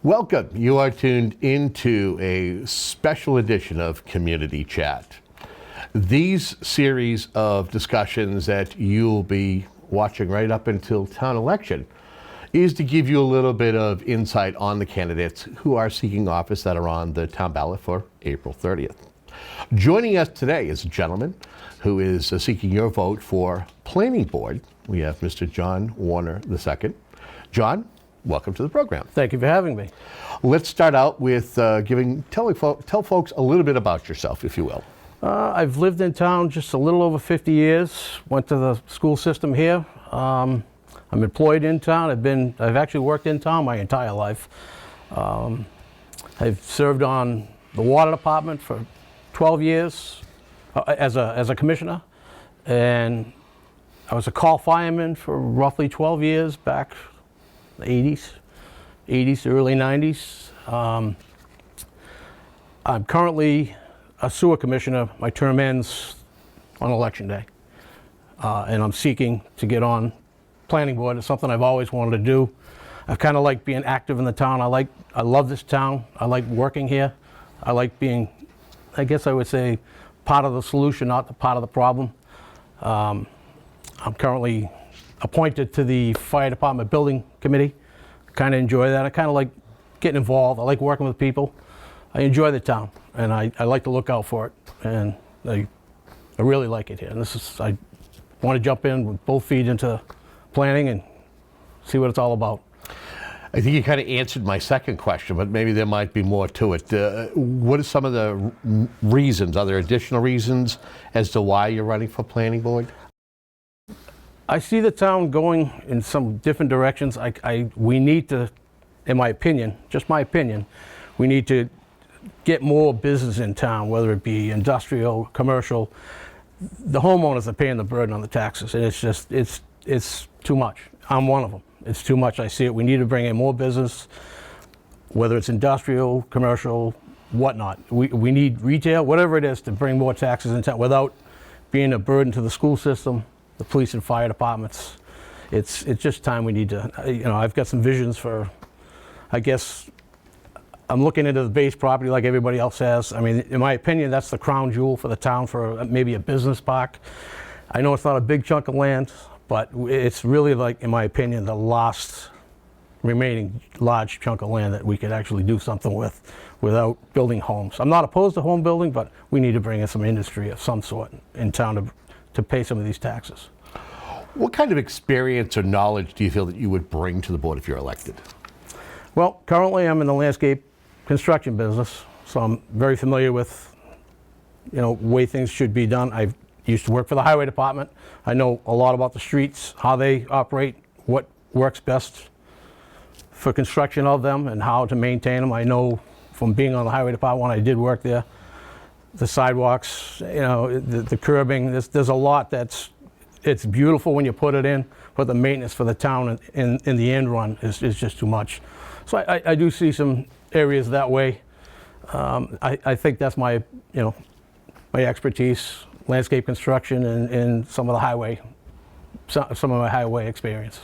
Welcome. You are tuned into a special edition of Community Chat. These series of discussions that you'll be watching right up until town election is to give you a little bit of insight on the candidates who are seeking office that are on the town ballot for April 30th. Joining us today is a gentleman who is seeking your vote for Planning Board. We have Mr. John Warner II. John, welcome to the program. Thank you for having me. Let's start out with tell folks a little bit about yourself, if you will. I've lived in town just a little over 50 years. Went to the school system here. I'm employed in town. I've actually worked in town my entire life. I've served on the water department for 12 years as a commissioner, and I was a call fireman for roughly 12 years back in the 80s to early 90s. I'm currently a sewer commissioner. My term ends on election day, and I'm seeking to get on planning board. It's something I've always wanted to do. I kind of like being active in the town. I love this town. I like working here. I like being, I guess I would say, part of the solution, not the part of the problem. I'm currently appointed to the fire department building committee. Kind of enjoy that. I kind of like getting involved. I like working with people. I enjoy the town, and I like to look out for it, and I really like it here. And I want to jump in with both feet into planning and see what it's all about. I think you kind of answered my second question, but maybe there might be more to it. What are some of the reasons? Are there additional reasons as to why you're running for planning board? I see the town going in some different directions. We need to, in my opinion, just my opinion, we need to get more business in town, whether it be industrial, commercial. The homeowners are paying the burden on the taxes, and it's too much. I'm one of them. It's too much. I see it. We need to bring in more business, whether it's industrial, commercial, whatnot. We need retail, whatever it is, to bring more taxes in town without being a burden to the school system, the police and fire departments. It's just time we need to, I've got some visions for, I guess, I'm looking into the base property like everybody else has. I mean, in my opinion, that's the crown jewel for the town for maybe a business park. I know it's not a big chunk of land, but it's really, like, in my opinion, the last remaining large chunk of land that we could actually do something with without building homes. I'm not opposed to home building, but we need to bring in some industry of some sort in town to pay some of these taxes. What kind of experience or knowledge do you feel that you would bring to the board if you're elected? Well, currently I'm in the landscape construction business, so I'm very familiar with, way things should be done. I used to work for the highway department. I know a lot about the streets, how they operate, what works best for construction of them, and how to maintain them. I know from being on the highway department when I did work there, the sidewalks, the curbing. There's a lot it's beautiful when you put it in, but the maintenance for the town in the end run is just too much. So I do see some areas that way. I think that's my expertise, landscape construction and some of the highway, some of my highway experience.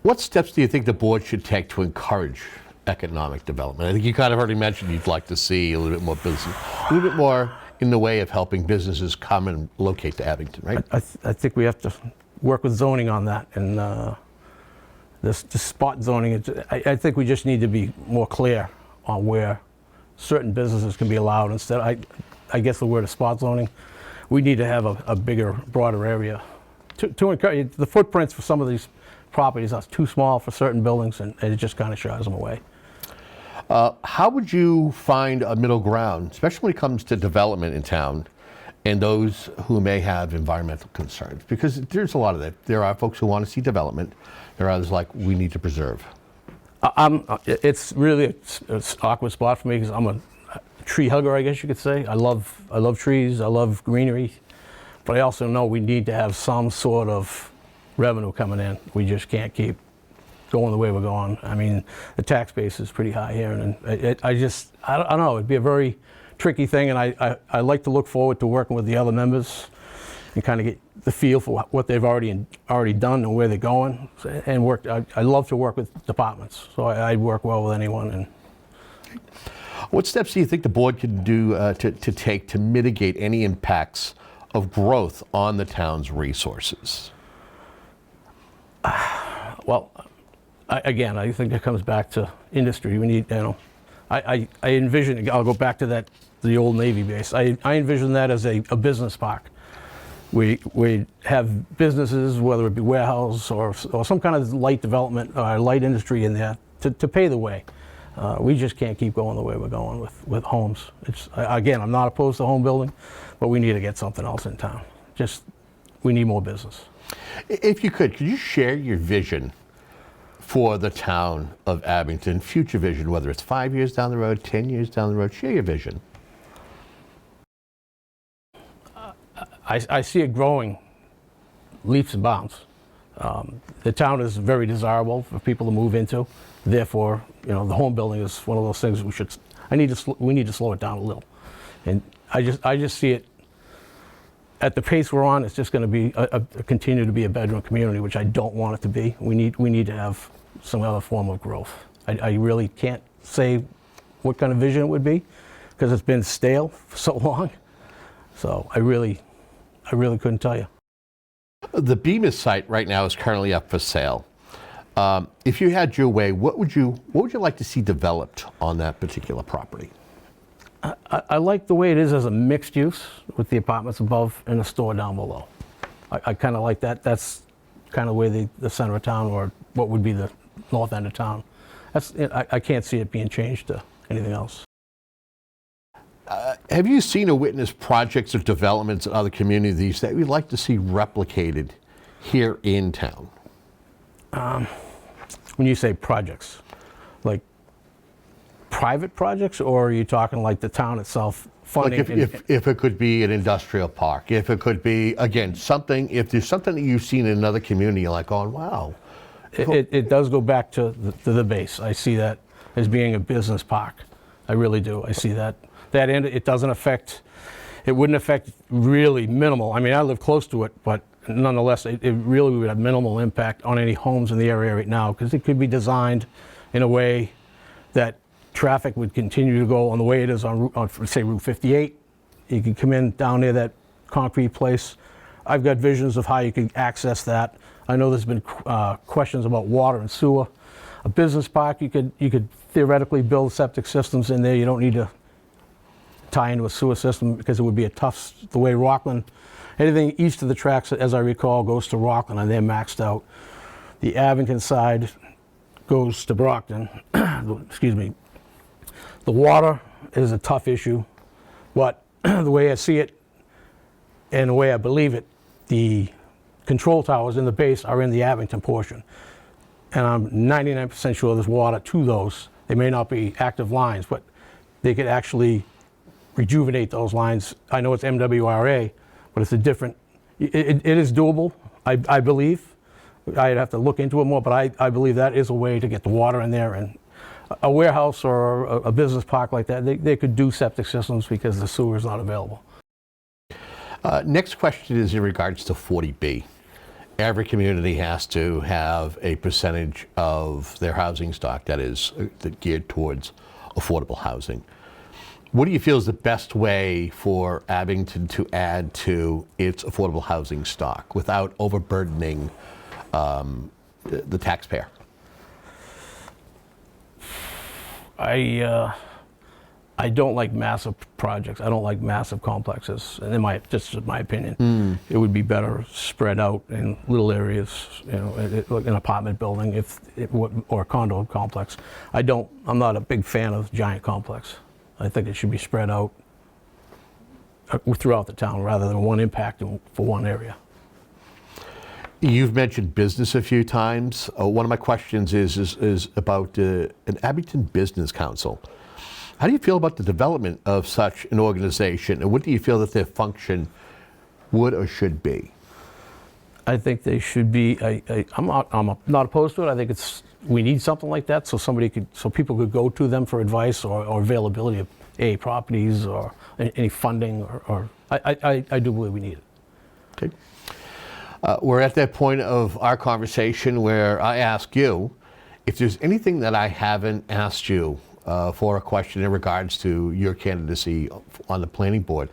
What steps do you think the board should take to encourage economic development? I think you kind of already mentioned you'd like to see a little bit more business, a little bit more in the way of helping businesses come and locate to Abington, right? I think we have to work with zoning on that, and this spot zoning. I think we just need to be more clear on where certain businesses can be allowed instead. I guess the word is spot zoning. We need to have a bigger, broader area to encourage. The footprints for some of these properties are too small for certain buildings, and it just kind of shies them away. How would you find a middle ground, especially when it comes to development in town and those who may have environmental concerns? Because there's a lot of that. There are folks who want to see development. There are others like, we need to preserve. It's really an awkward spot for me because I'm a tree hugger, I guess you could say. I love trees, I love greenery, but I also know we need to have some sort of revenue coming in. We just can't keep going the way we're going. I mean, the tax base is pretty high here, and I don't know, it'd be a very tricky thing, and I like to look forward to working with the other members and kind of get the feel for what they've already done and where they're going, and work. I love to work with departments, so I work well with anyone. And What steps do you think the board can do to take to mitigate any impacts of growth on the town's resources? well, I think it comes back to industry. We need, I envision. I'll go back to the old Navy base. I envision that as a business park. We have businesses, whether it be warehouse or some kind of light development or light industry in there to pay the way. We just can't keep going the way we're going with homes. Again, I'm not opposed to home building, but we need to get something else in town. We need more business. If you could you share your vision for the town of Abington, future vision, whether it's 5 years down the road, 10 years down the road? Share your vision. I see it growing leaps and bounds. The town is very desirable for people to move into. Therefore, the home building is one of those things we need to slow it down a little. And I just see it at the pace we're on. It's just going to be continue to be a bedroom community, which I don't want it to be. We need to have some other form of growth. I really can't say what kind of vision it would be because it's been stale for so long. So I really couldn't tell you. The Bemis site right now is currently up for sale. If you had your way, what would you like to see developed on that particular property? I like the way it is as a mixed use with the apartments above and the store down below. I kind of like that. That's kind of the way the center of town, or what would be the north end of town. I can't see it being changed to anything else. Have you seen or witnessed projects or developments in other communities that you'd like to see replicated here in town? When you say projects, like private projects, or are you talking like the town itself funding? Like if it could be an industrial park, if it could be, again, something, if there's something that you've seen in another community, you're like, oh, wow. It does go back to the base. I see that as being a business park. I really do. I see that end. It wouldn't affect really minimal. I mean, I live close to it, but nonetheless, it really would have minimal impact on any homes in the area right now, because it could be designed in a way that traffic would continue to go on the way it is on say, Route 58. You could come in down near that concrete place. I've got visions of how you could access that. I know there's been questions about water and sewer. A business park, you could theoretically build septic systems in there. You don't need to tie into a sewer system, because it would be the way Rockland, anything east of the tracks, as I recall, goes to Rockland, and they're maxed out. The Abington side goes to Brockton. Excuse me. The water is a tough issue, but the way I see it and the way I believe it, the control towers in the base are in the Abington portion. And I'm 99% sure there's water to those. They may not be active lines, but they could actually rejuvenate those lines. I know it's MWRA, but it's a different, it is doable, I believe. I'd have to look into it more, but I believe that is a way to get the water in there. And a warehouse or a business park like that, they could do septic systems because the sewer is not available. Next question is in regards to 40B. Every community has to have a percentage of their housing stock that is geared towards affordable housing. What do you feel is the best way for Abington to add to its affordable housing stock without overburdening the taxpayer? I don't like massive projects. I don't like massive complexes. And just my opinion, it would be better spread out in little areas, like an apartment building, or a condo complex. I'm not a big fan of giant complex. I think it should be spread out throughout the town rather than one impact for one area. You've mentioned business a few times. One of my questions is about an Abington Business Council. How do you feel about the development of such an organization, and what do you feel that their function would or should be? I think they should be. I'm not opposed to it. I think we need something like that, so people could go to them for advice or availability of properties or any funding. I do believe we need it. Okay. We're at that point of our conversation where I ask you if there's anything that I haven't asked you for a question in regards to your candidacy on the planning board,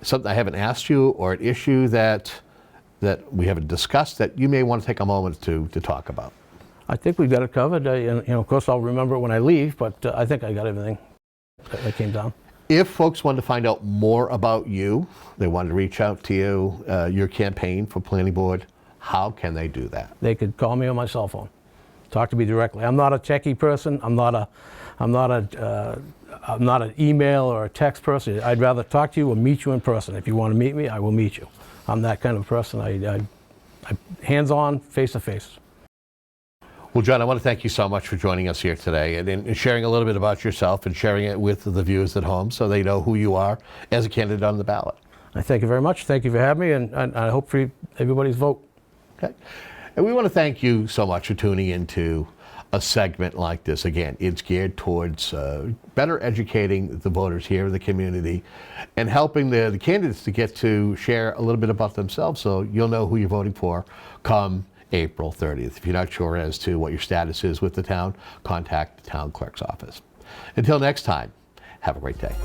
something I haven't asked you or an issue that we haven't discussed that you may want to take a moment to talk about. I think we've got it covered. Of course, I'll remember it when I leave, but I think I got everything that came down. If folks want to find out more about you, they want to reach out to you, your campaign for planning board, how can they do that? They could call me on my cell phone, talk to me directly. I'm not a techie person. I'm not an email or a text person. I'd rather talk to you or meet you in person. If you want to meet me, I will meet you. I'm that kind of person. I hands-on, face-to-face. Well, John, I want to thank you so much for joining us here today and sharing a little bit about yourself and sharing it with the viewers at home so they know who you are as a candidate on the ballot. I thank you very much. Thank you for having me, and I hope for everybody's vote. Okay. And we want to thank you so much for tuning into a segment like this. Again, it's geared towards better educating the voters here in the community and helping the candidates to get to share a little bit about themselves so you'll know who you're voting for come April 30th. If you're not sure as to what your status is with the town, contact the town clerk's office. Until next time, have a great day.